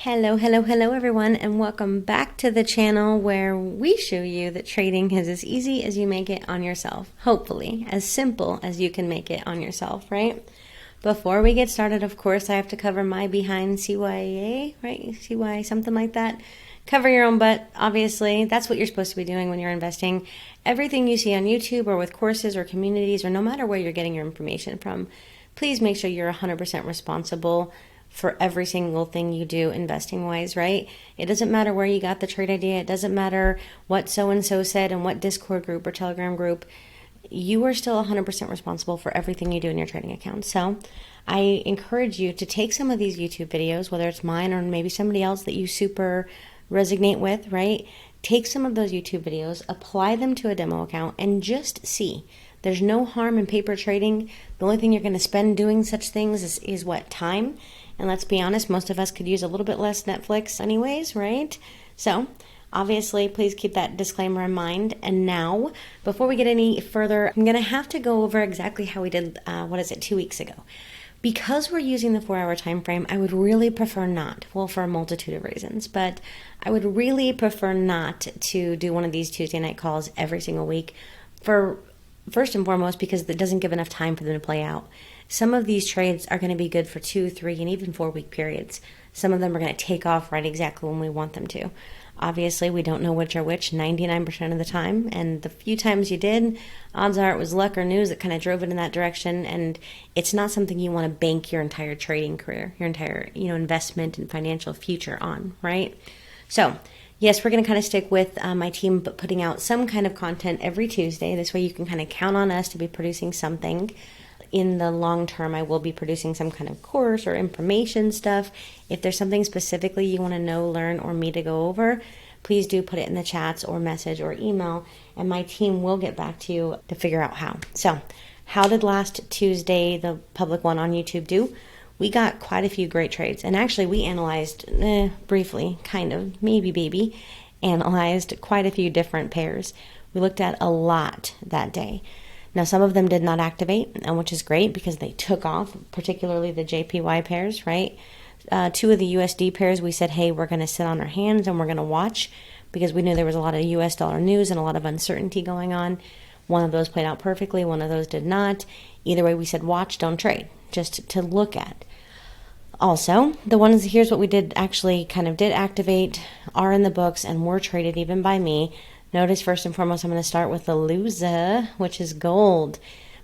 Hello everyone, and welcome back to the channel where we show you that trading is as easy as you make it on yourself. Hopefully, as simple as you can make it on yourself, right? Before we get started, of course, I have to cover my behind CYA, right? CY, something like that. Cover your own butt, obviously. That's what you're supposed to be doing when you're investing. Everything you see on YouTube or with courses or communities or no matter where you're getting your information from, please make sure you're 100% responsible for every single thing you do investing wise, right? It doesn't matter where you got the trade idea. It doesn't matter what so-and-so said and what Discord group or Telegram group. You are still 100% responsible for everything you do in your trading account. So I encourage you to take some of these YouTube videos, whether it's mine or maybe somebody else that you super resonate with, right? Take some of those YouTube videos, apply them to a demo account, and just see. There's no harm in paper trading. The only thing you're going to spend doing such things is what? Time. And let's be honest, most of us could use a little bit less Netflix anyways, right? So obviously, please keep that disclaimer in mind. And now, before we get any further, I'm going to have to go over exactly how we did, 2 weeks ago. Because we're using the 4-hour time frame, I would really prefer not, well, for a multitude of reasons, but I would really prefer not to do one of these Tuesday night calls every single week for, first and foremost, because it doesn't give enough time for them to play out. Some of these trades are going to be good for 2, 3, and even 4-week periods. Some of them are going to take off right exactly when we want them to. Obviously, we don't know which are which 99% of the time, and the few times you did, odds are it was luck or news that kind of drove it in that direction, and it's not something you want to bank your entire trading career, your entire investment and financial future on, right? So, yes, we're going to kind of stick with my team putting out some kind of content every Tuesday. This way you can kind of count on us to be producing something. In the long term, I will be producing some kind of course or information stuff. If there's something specifically you want to know, learn, or me to go over, please do put it in the chats or message or email, and my team will get back to you to figure out how. So, how did last Tuesday, the public one on YouTube, do? We got quite a few great trades, and actually we analyzed, briefly, kind of, maybe baby, analyzed quite a few different pairs. We looked at a lot that day. Now, some of them did not activate, which is great because they took off, particularly the JPY pairs, right? 2 of the USD pairs, we said, hey, we're going to sit on our hands and we're going to watch because we knew there was a lot of US dollar news and a lot of uncertainty going on. One of those played out perfectly. One of those did not. Either way, we said, watch, don't trade, just to look at. Also, the ones, here's what we did actually kind of did activate, are in the books, and were traded even by me. Notice, first and foremost, I'm going to start with the loser, which is gold.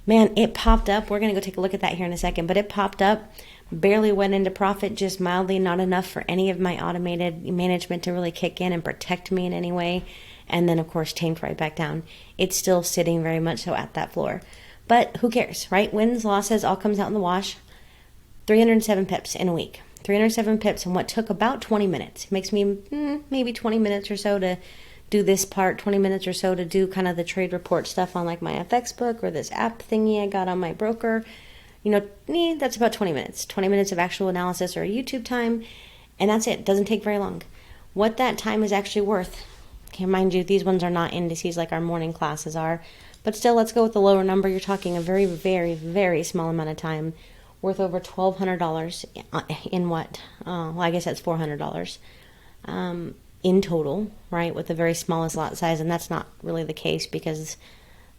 Man, it popped up. We're going to go take a look at that here in a second, but it popped up, barely went into profit, just mildly, not enough for any of my automated management to really kick in and protect me in any way, and then, of course, tanked right back down. It's still sitting very much so at that floor. But who cares, right? Wins, losses, all comes out in the wash. 307 pips in a week. 307 pips in what took about 20 minutes. It makes me maybe 20 minutes or so to do this part, 20 minutes or so to do kind of the trade report stuff on like my FX book or this app thingy I got on my broker. That's about 20 minutes. 20 minutes of actual analysis or YouTube time, and that's it. Doesn't take very long. What that time is actually worth, okay, mind you, these ones are not indices like our morning classes are, but still, let's go with the lower number. You're talking a very, very, very small amount of time, worth over $1,200 in what? Well, I guess that's $400. In total, right, with the very smallest lot size, and that's not really the case because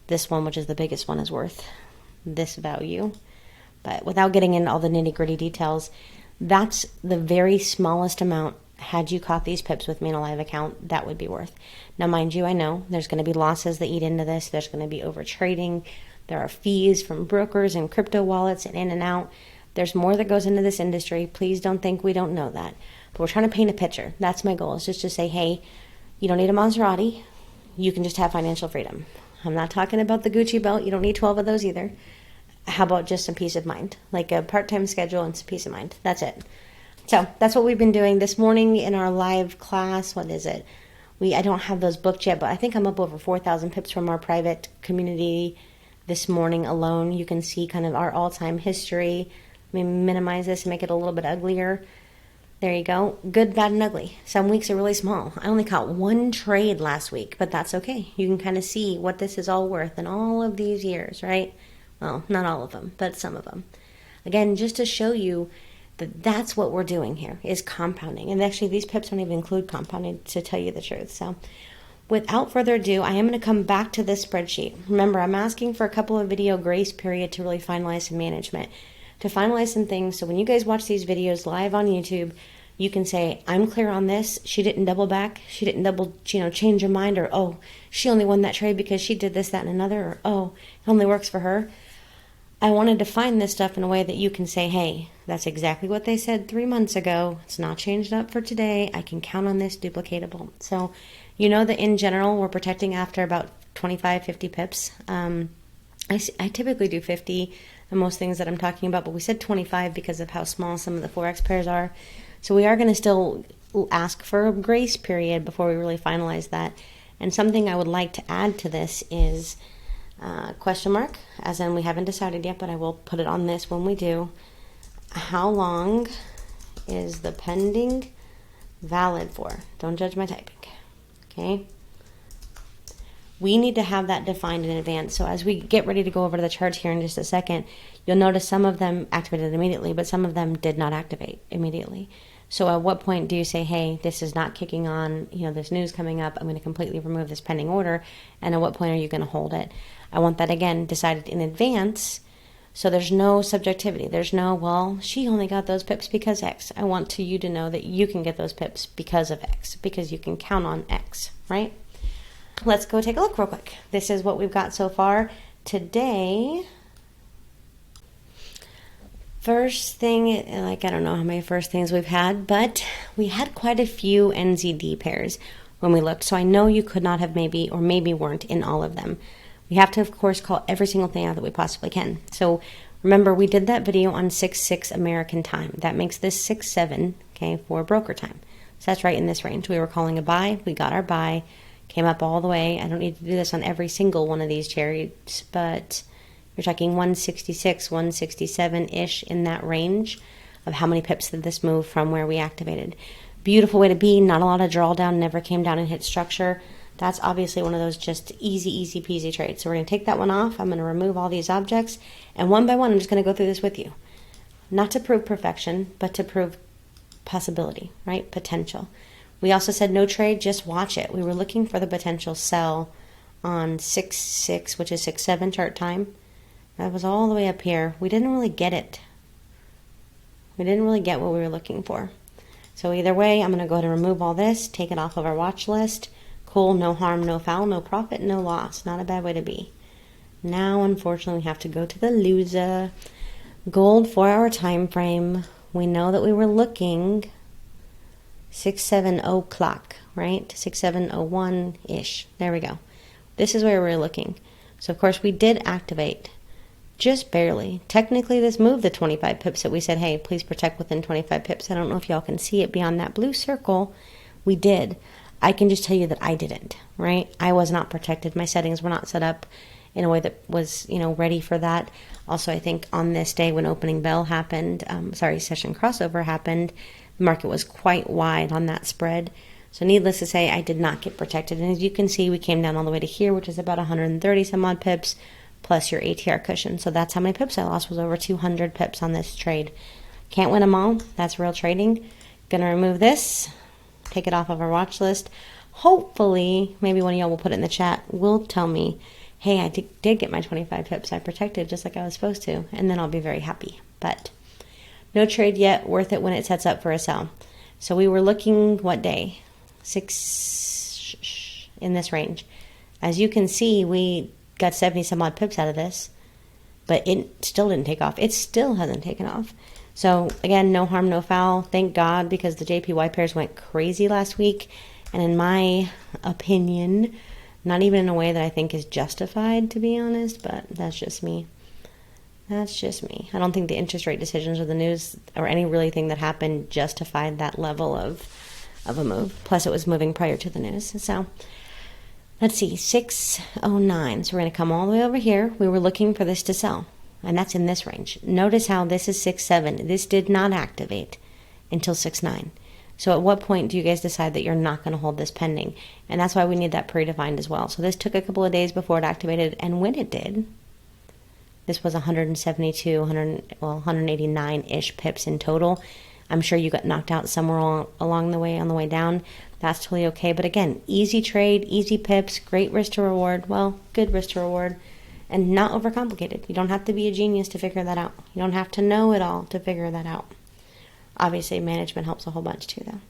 this one, which is the biggest one, is worth this value. But without getting into all the nitty-gritty details, that's the very smallest amount. Had you caught these pips with me in a live account, that would be worth. Now, mind you, I know there's going to be losses that eat into this. There's going to be over trading. There are fees from brokers and crypto wallets and in and out. There's more that goes into this industry. Please don't think we don't know that. But we're trying to paint a picture. That's my goal, is just to say, hey, you don't need a Maserati. You can just have financial freedom. I'm not talking about the Gucci belt. You don't need 12 of those either. How about just some peace of mind? Like a part-time schedule and some peace of mind. That's it. So that's what we've been doing this morning in our live class. What is it? I don't have those booked yet, but I think I'm up over 4,000 pips from our private community this morning alone. You can see kind of our all-time history. Let me minimize this and make it a little bit uglier. There you go. Good, bad, and ugly. Some weeks are really small. I only caught 1 trade last week, but that's okay. You can kind of see what this is all worth in all of these years, right? Well, not all of them, but some of them. Again, just to show you But that's what we're doing here, is compounding. And actually, these pips don't even include compounding, to tell you the truth. So without further ado, I am going to come back to this spreadsheet. Remember, I'm asking for a couple of video grace period to really finalize some management, to finalize some things. So when you guys watch these videos live on YouTube, you can say, I'm clear on this. She didn't double back. She didn't double, change her mind. Or, oh, she only won that trade because she did this, that, and another. Or, oh, it only works for her. I want to define this stuff in a way that you can say, hey, that's exactly what they said 3 months ago. It's not changed up for today. I can count on this duplicatable. So you know that in general, we're protecting after about 25, 50 pips. I typically do 50 on most things that I'm talking about, but we said 25 because of how small some of the Forex pairs are. So we are going to still ask for a grace period before we really finalize that. And something I would like to add to this is question mark, as in we haven't decided yet, but I will put it on this when we do. How long is the pending valid for? Don't judge my typing. Okay? We need to have that defined in advance. So as we get ready to go over to the charts here in just a second, you'll notice some of them activated immediately, but some of them did not activate immediately. So at what point do you say, hey, this is not kicking on, this news coming up, I'm going to completely remove this pending order, and at what point are you going to hold it? I want that, again, decided in advance, so there's no subjectivity. There's no, well, she only got those pips because X. I want you to know that you can get those pips because of X, because you can count on X, right? Let's go take a look real quick. This is what we've got so far today. First thing, I don't know how many first things we've had, but we had quite a few NZD pairs when we looked. So I know you could not have maybe weren't in all of them. We have to, of course, call every single thing out that we possibly can. So remember, we did that video on 6/6 American time. That makes this 6/7, okay, for broker time. So that's right in this range. We were calling a buy. We got our buy. Came up all the way. I don't need to do this on every single one of these charts, but you're talking 166, 167-ish in that range of how many pips did this move from where we activated. Beautiful way to be. Not a lot of drawdown. Never came down and hit structure. That's obviously one of those just easy peasy trades. So we're going to take that one off. I'm going to remove all these objects. And one by one, I'm just going to go through this with you. Not to prove perfection, but to prove possibility, right? Potential. We also said no trade, just watch it. We were looking for the potential sell on 6/6, which is 6/7 chart time. That was all the way up here. We didn't really get it. We didn't really get what we were looking for. So either way, I'm going to go ahead and remove all this, take it off of our watch list. Cool, no harm, no foul, no profit, no loss. Not a bad way to be. Now, unfortunately, we have to go to the loser. Gold 4-hour time frame. We know that we were looking 670 clock, right? 6701-ish. There we go. This is where we were looking. So, of course, we did activate. Just barely. Technically, this moved the 25 pips that we said, hey, please protect within 25 pips. I don't know if y'all can see it beyond that blue circle. We did. I can just tell you that I didn't, right? I was not protected. My settings were not set up in a way that was, ready for that. Also, I think on this day when opening bell happened, session crossover happened, the market was quite wide on that spread. So needless to say, I did not get protected. And as you can see, we came down all the way to here, which is about 130 some odd pips, plus your ATR cushion. So that's how many pips I lost, was over 200 pips on this trade. Can't win them all. That's real trading. Gonna remove this, take it off of our watch list. Hopefully, maybe one of y'all will put it in the chat, will tell me, hey, I did get my 25 pips. I protected just like I was supposed to. And then I'll be very happy. But no trade yet. Worth it when it sets up for a sell. So we were looking, what day? 6 in this range. As you can see, we got 70 some odd pips out of this, but it still didn't take off. It still hasn't taken off. So again, no harm, no foul. Thank God, because the JPY pairs went crazy last week. And in my opinion, not even in a way that I think is justified, to be honest, but that's just me. That's just me. I don't think the interest rate decisions or the news or any really thing that happened justified that level of a move. Plus, it was moving prior to the news. So let's see, 609. So we're going to come all the way over here. We were looking for this to sell, and that's in this range. Notice how this is 6.7. This did not activate until 6.9. So at what point do you guys decide that you're not going to hold this pending? And that's why we need that predefined as well. So this took a couple of days before it activated, and when it did, This was 172, 189-ish pips in total. I'm sure you got knocked out somewhere along the way on the way down. That's totally okay. But again, easy trade, easy pips, great risk to reward. Well, good risk to reward, and not overcomplicated. You don't have to be a genius to figure that out. You don't have to know it all to figure that out. Obviously, management helps a whole bunch too, though.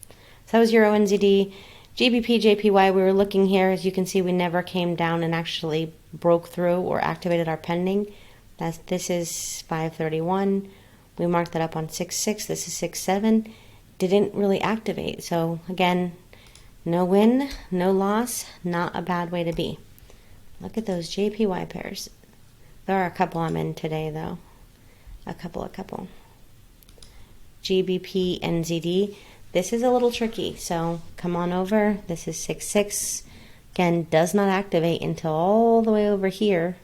So that was Euro NZD. GBP, JPY, we were looking here. As you can see, we never came down and actually broke through or activated our pending. This is 531. We marked that up on 6.6. This is 6.7. Didn't really activate. So again, no win, no loss. Not a bad way to be. Look at those JPY pairs. There are a couple I'm in today, though. A couple. GBP, NZD. This is a little tricky, so come on over. This is 6.6. Again, does not activate until all the way over here,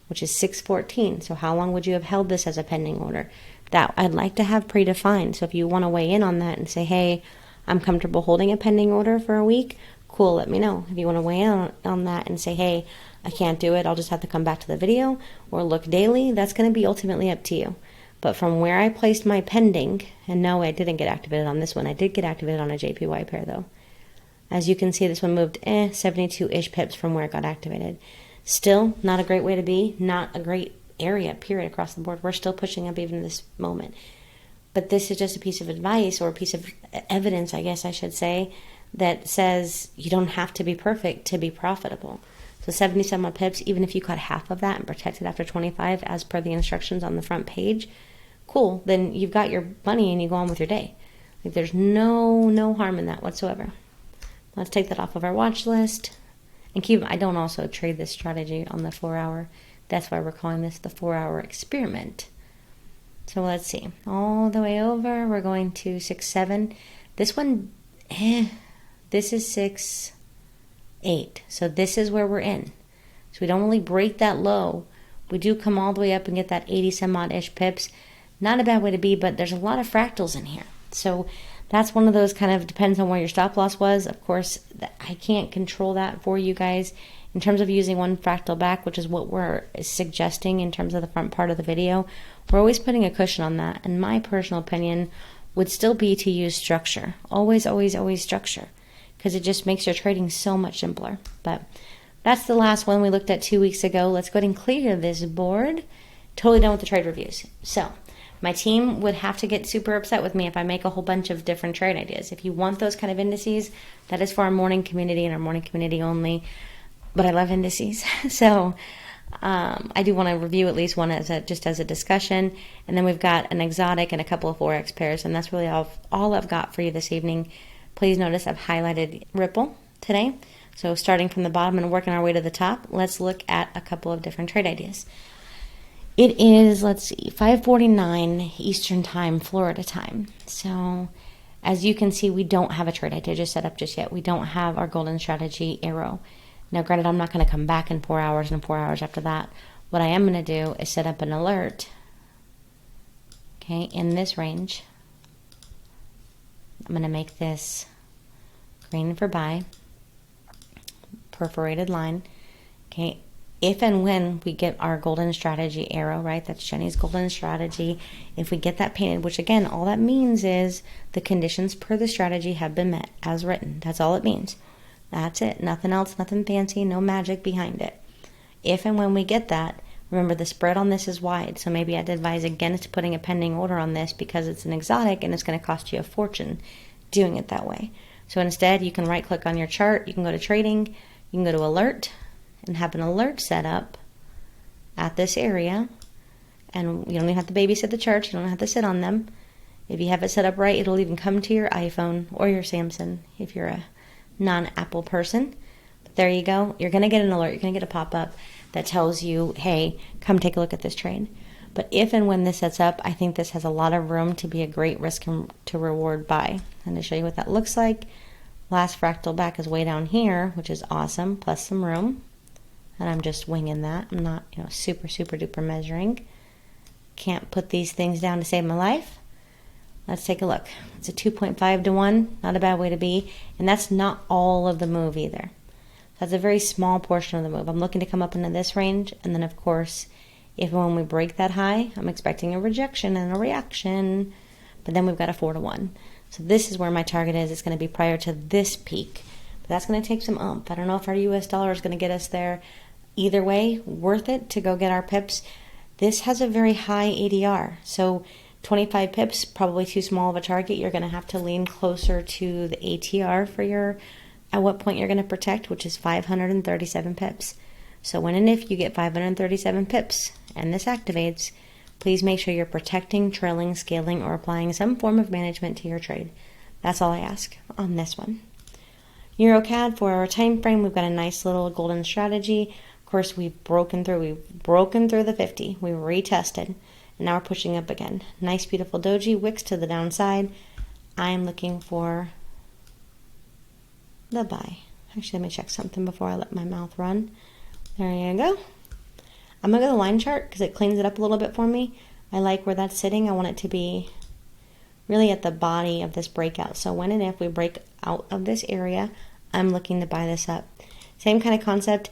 which is 6.14. So how long would you have held this as a pending order? That I'd like to have predefined. So if you want to weigh in on that and say, hey, I'm comfortable holding a pending order for a week, cool, let me know. If you want to weigh in on that and say, hey, I can't do it, I'll just have to come back to the video or look daily, that's going to be ultimately up to you. But from where I placed my pending, and no, I didn't get activated on this one. I did get activated on a JPY pair, though. As you can see, this one moved 72-ish pips from where it got activated. Still, not a great way to be. Not a great area, period, across the board. We're still pushing up even in this moment. But this is just a piece of advice, or a piece of evidence, I guess I should say, that says you don't have to be perfect to be profitable. So 77 pips, even if you cut half of that and protected after 25 as per the instructions on the front page, cool, then you've got your money and you go on with your day. Like, there's no harm in that whatsoever. Let's take that off of our watch list. And I don't also trade this strategy on the 4-hour. That's why we're calling this the 4-hour experiment. So let's see. All the way over, we're going to 6.7. This one, this is 6.8. So this is where we're in. So we don't really break that low. We do come all the way up and get that 80 some odd-ish pips. Not a bad way to be, but there's a lot of fractals in here. So that's one of those, kind of depends on where your stop loss was. Of course, I can't control that for you guys. In terms of using one fractal back, which is what we're suggesting in terms of the front part of the video, we're always putting a cushion on that. And my personal opinion would still be to use structure. Always, always, always structure. Because it just makes your trading so much simpler. But that's the last one we looked at 2 weeks ago. Let's go ahead and clear this board. Totally done with the trade reviews. So my team would have to get super upset with me if I make a whole bunch of different trade ideas. If you want those kind of indices, that is for our morning community and our morning community only. But I love indices. So I do want to review at least one just as a discussion. And then we've got an exotic and a couple of Forex pairs. And that's really all I've got for you this evening. Please notice I've highlighted Ripple today. So starting from the bottom and working our way to the top, let's look at a couple of different trade ideas. It is, let's see, 5:49 Eastern Time, Florida time. So as you can see, we don't have a trade idea just set up just yet. We don't have our golden strategy arrow. Now, granted, I'm not going to come back in 4 hours and 4 hours after that. What I am going to do is set up an alert, okay, in this range. I'm going to make this green for buy, perforated line, okay. If and when we get our golden strategy arrow, right, that's Jenny's golden strategy, if we get that painted, which again, all that means is the conditions per the strategy have been met as written. That's all it means. That's it. Nothing else, nothing fancy, no magic behind it. If and when we get that, remember the spread on this is wide, so maybe I'd advise against putting a pending order on this because it's an exotic and it's going to cost you a fortune doing it that way. So instead, you can right click on your chart, you can go to trading, you can go to alert, and have an alert set up at this area. And you don't even have to babysit the charts. You don't have to sit on them. If you have it set up right, it'll even come to your iPhone or your Samsung if you're a non-Apple person. But there you go. You're going to get an alert. You're going to get a pop-up that tells you, hey, come take a look at this trade. But if and when this sets up, I think this has a lot of room to be a great risk to reward buy. And to show you what that looks like, last fractal back is way down here, which is awesome, plus some room. And I'm just winging that. I'm not, super, super duper measuring. Can't put these things down to save my life. Let's take a look. It's a 2.5 to 1. Not a bad way to be. And that's not all of the move either. That's a very small portion of the move. I'm looking to come up into this range. And then, of course, If when we break that high, I'm expecting a rejection and a reaction, but then we've got a 4 to 1. So this is where my target is. It's going to be prior to this peak, but that's going to take some oomph. I don't know if our US dollar is going to get us there. Either way, worth it to go get our pips. This has a very high ADR, so 25 pips, probably too small of a target. You're going to have to lean closer to the ATR for at what point you're going to protect, which is 537 pips. So when and if you get 537 pips and this activates, please make sure you're protecting, trailing, scaling, or applying some form of management to your trade. That's all I ask on this one. EURCAD, for our time frame, we've got a nice little golden strategy. Of course, we've broken through the 50. We retested, and now we're pushing up again. Nice, beautiful doji, wicks to the downside. I'm looking for the buy. Actually, let me check something before I let my mouth run. There you go. I'm going to go to the line chart because it cleans it up a little bit for me. I like where that's sitting. I want it to be really at the body of this breakout. So when and if we break out of this area, I'm looking to buy this up. Same kind of concept.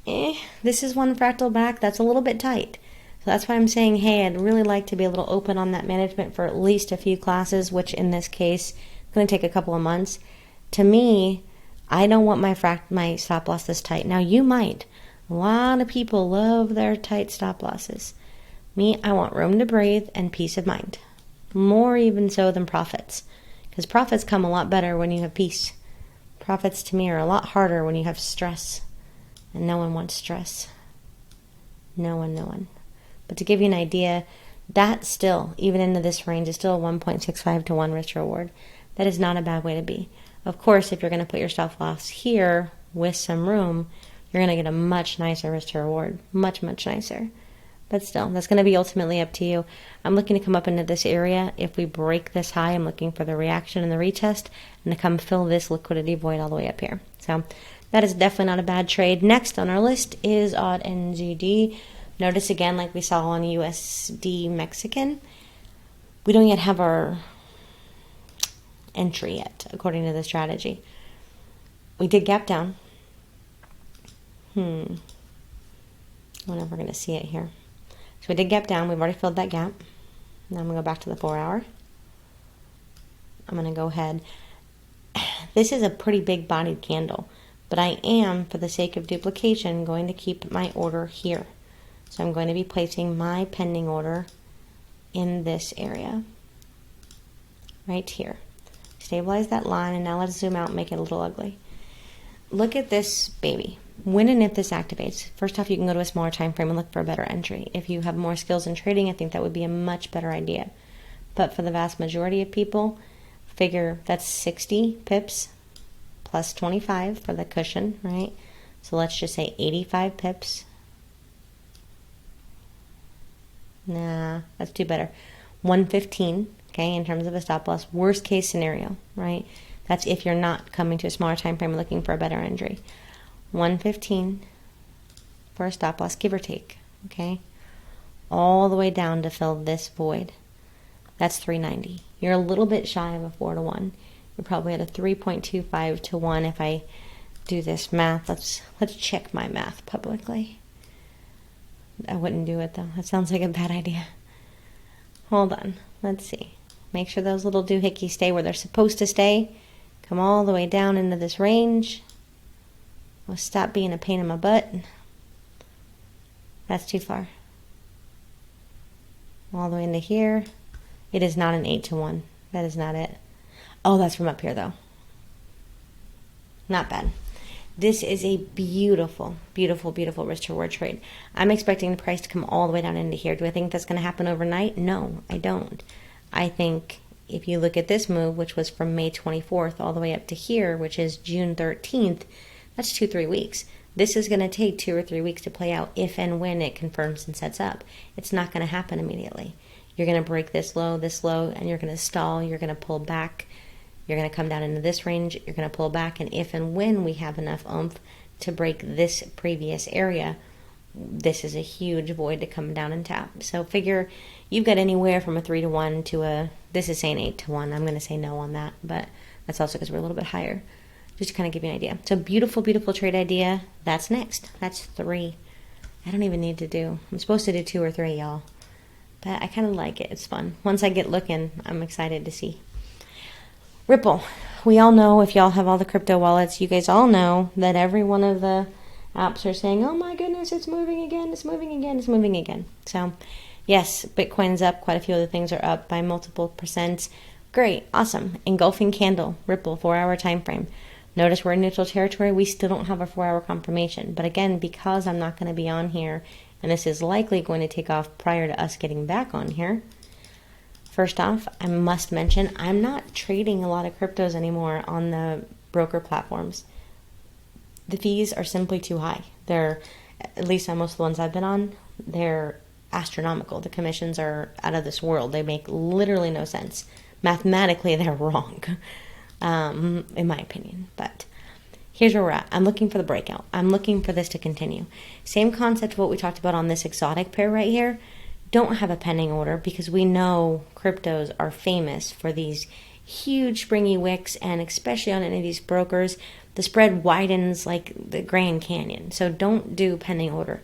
This is one fractal back. That's a little bit tight. So that's why I'm saying, hey, I'd really like to be a little open on that management for at least a few classes, which in this case is going to take a couple of months. To me, I don't want my stop loss this tight. Now you might. A lot of people love their tight stop losses. Me, I want room to breathe and peace of mind. More even so than profits. Because profits come a lot better when you have peace. Profits to me are a lot harder when you have stress. And no one wants stress. No one. But to give you an idea, that still, even into this range, is still a 1.65 to 1 risk reward. That is not a bad way to be. Of course, if you're going to put your stop loss here with some room, you're going to get a much nicer risk to reward. Much, much nicer. But still, that's going to be ultimately up to you. I'm looking to come up into this area. If we break this high, I'm looking for the reaction and the retest and to come fill this liquidity void all the way up here. So that is definitely not a bad trade. Next on our list is AUDNZD. Notice again, like we saw on USDMXN, we don't yet have our entry yet, according to the strategy. We did gap down. We're never going to see it here. So we did gap down. We've already filled that gap. Now I'm going to go back to the 4 hour. I'm going to go ahead. This is a pretty big bodied candle, but I am, for the sake of duplication, going to keep my order here. So I'm going to be placing my pending order in this area. Right here. Stabilize that line, and now let's zoom out and make it a little ugly. Look at this baby. When and if this activates, first off, you can go to a smaller time frame and look for a better entry. If you have more skills in trading, I think that would be a much better idea. But for the vast majority of people, figure that's 60 pips plus 25 for the cushion, right? So let's just say 85 pips. Nah, let's do better. 115, okay, in terms of a stop loss. Worst case scenario, right? That's if you're not coming to a smaller time frame and looking for a better entry. 115 for a stop loss, give or take, okay? All the way down to fill this void. That's 390. You're a little bit shy of a 4 to 1. You're probably at a 3.25 to 1 if I do this math. Let's check my math publicly. I wouldn't do it though. That sounds like a bad idea. Hold on. Let's see. Make sure those little doohickeys stay where they're supposed to stay. Come all the way down into this range. Well, stop being a pain in my butt. That's too far. All the way into here. It is not an 8 to 1. That is not it. Oh, that's from up here though. Not bad. This is a beautiful, beautiful, beautiful risk to reward trade. I'm expecting the price to come all the way down into here. Do I think that's going to happen overnight? No, I don't. I think if you look at this move, which was from May 24th all the way up to here, which is June 13th, that's 2-3 weeks. This is going to take 2 or 3 weeks to play out if and when it confirms and sets up. It's not going to happen immediately. You're going to break this low, and you're going to stall. You're going to pull back. You're going to come down into this range. You're going to pull back. And if and when we have enough oomph to break this previous area, this is a huge void to come down and tap. So figure you've got anywhere from a 3 to 1 to a, this is saying 8 to 1. I'm going to say no on that, but that's also because we're a little bit higher. Just to kind of give you an idea. So beautiful, beautiful trade idea. That's next. That's 3. I don't even need to do, I'm supposed to do 2 or 3, y'all. But I kind of like it. It's fun. Once I get looking, I'm excited to see. Ripple. We all know, if y'all have all the crypto wallets, you guys all know that every one of the apps are saying, oh my goodness, it's moving again, it's moving again, it's moving again. So yes, Bitcoin's up. Quite a few other things are up by multiple percents. Great. Awesome. Engulfing candle. Ripple. 4-hour time frame. Notice we're in neutral territory. We still don't have a 4-hour confirmation. But again, because I'm not going to be on here, and this is likely going to take off prior to us getting back on here, first off, I must mention I'm not trading a lot of cryptos anymore on the broker platforms. The fees are simply too high. They're, at least on most of the ones I've been on, they're astronomical. The commissions are out of this world. They make literally no sense. Mathematically, they're wrong, in my opinion. But here's where we're at. I'm looking for the breakout. I'm looking for this to continue. Same concept of what we talked about on this exotic pair right here. Don't have a pending order because we know cryptos are famous for these huge springy wicks, and especially on any of these brokers, the spread widens like the Grand Canyon. So don't do pending order.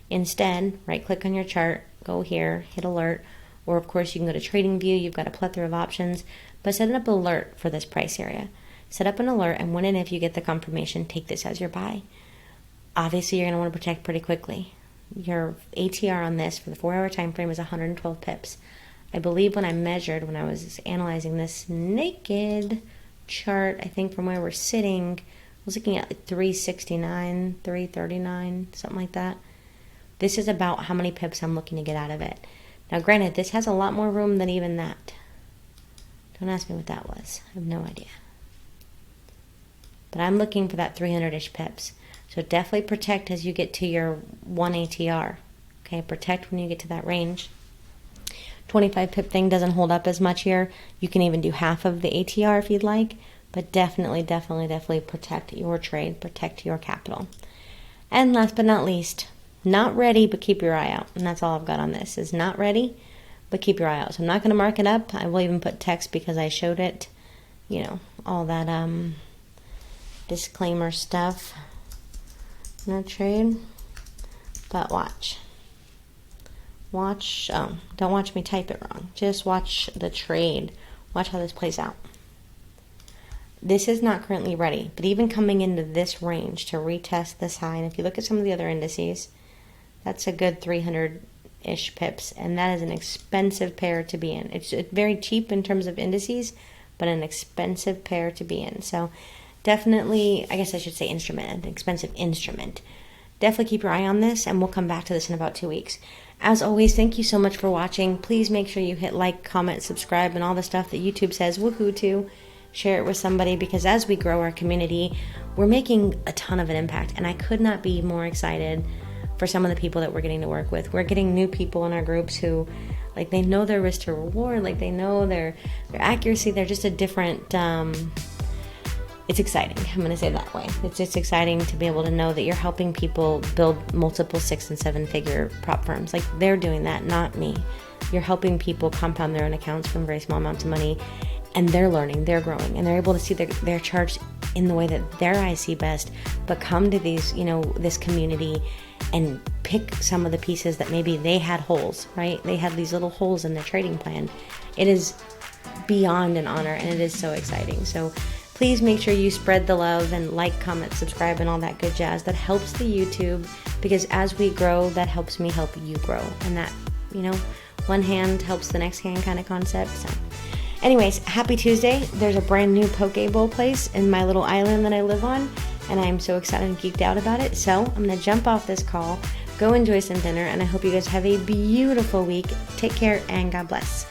Instead, right click on your chart, go here, hit alert, or of course you can go to trading view. You've got a plethora of options, but set up alert for this price area. Set up an alert, and when and if you get the confirmation, take this as your buy. Obviously, you're going to want to protect pretty quickly. Your ATR on this for the 4-hour time frame is 112 pips. I believe when I measured, when I was analyzing this naked chart, I think from where we're sitting, I was looking at like 369, 339, something like that. This is about how many pips I'm looking to get out of it. Now, granted, this has a lot more room than even that. Don't ask me what that was. I have no idea. But I'm looking for that 300-ish pips. So definitely protect as you get to your 1 ATR. Okay, protect when you get to that range. 25 pip thing doesn't hold up as much here. You can even do half of the ATR if you'd like. But definitely protect your trade. Protect your capital. And last but not least, not ready, but keep your eye out. And that's all I've got on this, is not ready, but keep your eye out. So I'm not going to mark it up. I will even put text because I showed it, you know, all that disclaimer stuff. No trade, but watch. Oh, don't watch me type it wrong. Just watch the trade. Watch how this plays out. This is not currently ready, but even coming into this range to retest this high, and if you look at some of the other indices, that's a good 300-ish pips, and that is an expensive pair to be in. It's very cheap in terms of indices, but an expensive pair to be in. So definitely, I guess I should say instrument, an expensive instrument. Definitely keep your eye on this, and we'll come back to this in about 2 weeks. As always, thank you so much for watching. Please make sure you hit like, comment, subscribe, and all the stuff that YouTube says woohoo to. Share it with somebody, because as we grow our community, we're making a ton of an impact, and I could not be more excited for some of the people that we're getting to work with. We're getting new people in our groups who, like, they know their risk to reward, like they know their accuracy. They're just a different, it's exciting. I'm going to say it that way. It's just exciting to be able to know that you're helping people build multiple 6- and 7-figure prop firms. Like, they're doing that, not me. You're helping people compound their own accounts from very small amounts of money, and they're learning, they're growing, and they're able to see their charts in the way that their eyes see best, but come to these, you know, this community and pick some of the pieces that maybe they had holes, right? They had these little holes in their trading plan. It is beyond an honor, and it is so exciting. So please make sure you spread the love and like, comment, subscribe, and all that good jazz. That helps the YouTube, because as we grow, that helps me help you grow. And that, you know, one hand helps the next hand kind of concept. So anyways, happy Tuesday. There's a brand new poke bowl place in my little island that I live on, and I'm so excited and geeked out about it. So I'm going to jump off this call, go enjoy some dinner, and I hope you guys have a beautiful week. Take care, and God bless.